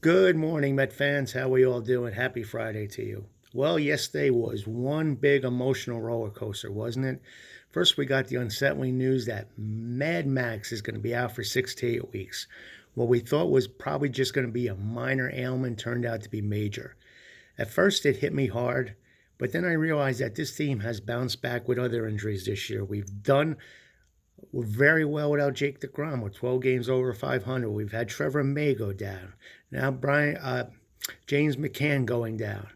Good morning, Met fans. How we all doing? Happy Friday to you. Well, yesterday was one big emotional roller coaster, wasn't it? First, we got the unsettling news that Mad Max is going to be out for 6 to 8 weeks. What we thought was probably just going to be a minor ailment turned out to be major. At first, it hit me hard, but then I realized that this team has bounced back with other injuries this year. We're very well without Jake DeGrom. We're 12 games over 500. We've had Trevor May go down. Now James McCann going down.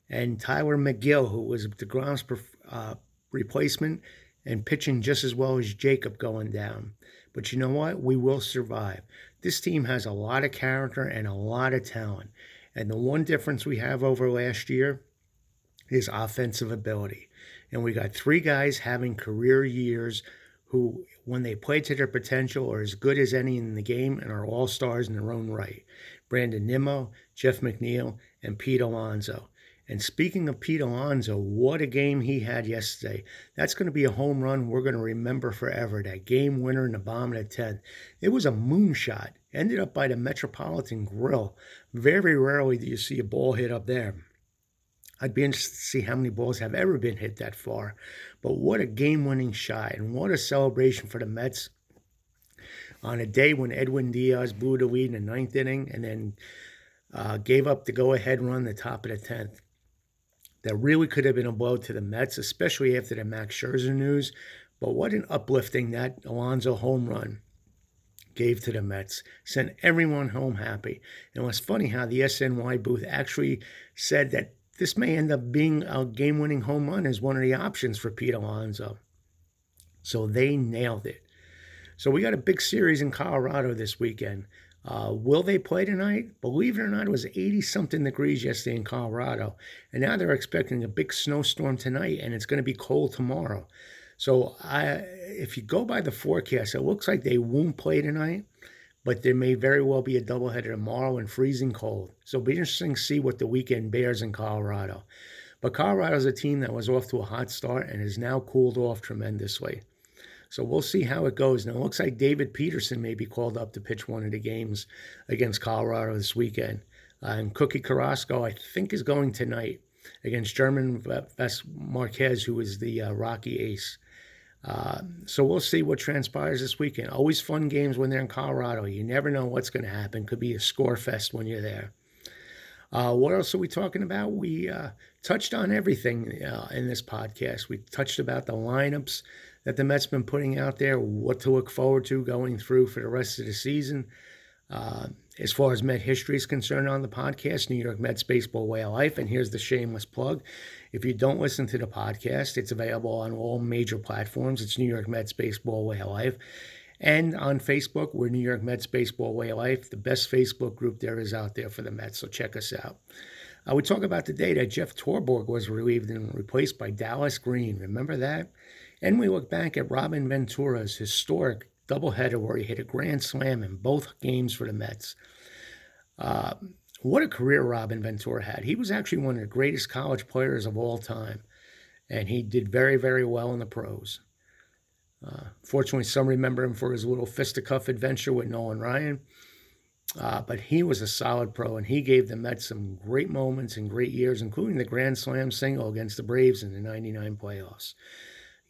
And Tyler McGill, who was DeGrom's replacement and pitching just as well as Jacob, going down. But you know what? We will survive. This team has a lot of character and a lot of talent. And the one difference we have over last year is offensive ability. And we got three guys having career years who, when they play to their potential, are as good as any in the game and are all-stars in their own right. Brandon Nimmo, Jeff McNeil, and Pete Alonso. And speaking of Pete Alonso, what a game he had yesterday. That's going to be a home run we're going to remember forever, that game winner in the bottom of the 10th. It was a moonshot. Ended up by the Metropolitan Grill. Very rarely do you see a ball hit up there. I'd be interested to see how many balls have ever been hit that far. But what a game-winning shot, and what a celebration for the Mets on a day when Edwin Diaz blew the lead in the ninth inning and then gave up the go-ahead run the top of the 10th. That really could have been a blow to the Mets, especially after the Max Scherzer news. But what an uplifting that Alonso home run gave to the Mets. Sent everyone home happy. And it was funny how the SNY booth actually said that this may end up being a game-winning home run as one of the options for Pete Alonso. So they nailed it. So we got a big series in Colorado this weekend. Will they play tonight? Believe it or not, it was 80-something degrees yesterday in Colorado. And now they're expecting a big snowstorm tonight, and it's going to be cold tomorrow. So if you go by the forecast, it looks like they won't play tonight. But there may very well be a doubleheader tomorrow and freezing cold. So it'll be interesting to see what the weekend bears in Colorado. But Colorado's a team that was off to a hot start and has now cooled off tremendously. So we'll see how it goes. Now, it looks like David Peterson may be called up to pitch one of the games against Colorado this weekend. And Cookie Carrasco, I think, is going tonight against German Ves Marquez, who is the Rocky ace. So we'll see what transpires this weekend. Always fun games when they're in Colorado. You never know what's going to happen. Could be a score fest when you're there. What else are we talking about? We touched on everything in this podcast. We touched about the lineups that the Mets been putting out there, what to look forward to going through for the rest of the season. As far as Met history is concerned on the podcast, New York Mets Baseball Way of Life. And here's the shameless plug. If you don't listen to the podcast, it's available on all major platforms. It's New York Mets Baseball Way of Life. And on Facebook, we're New York Mets Baseball Way of Life, the best Facebook group there is out there for the Mets. So check us out. We talk about the day that Jeff Torborg was relieved and replaced by Dallas Green. Remember that? And we look back at Robin Ventura's historic doubleheader where he hit a grand slam in both games for the Mets. What a career Robin Ventura had. He was actually one of the greatest college players of all time, and he did very, very well in the pros. Fortunately, some remember him for his little fisticuff adventure with Nolan Ryan, but he was a solid pro, and he gave the Mets some great moments and great years, including the grand slam single against the Braves in the '99 playoffs.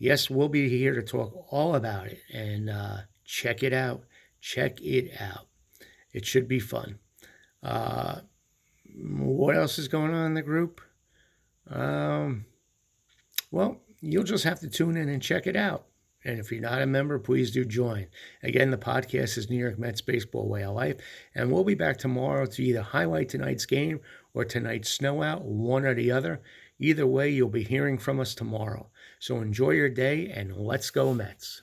Yes, we'll be here to talk all about it, and check it out. Check it out. It should be fun. What else is going on in the group? Well, you'll just have to tune in and check it out. And if you're not a member, please do join. Again, the podcast is New York Mets Baseball Way of Life. And we'll be back tomorrow to either highlight tonight's game or tonight's snow out, one or the other. Either way, you'll be hearing from us tomorrow. So enjoy your day, and let's go Mets.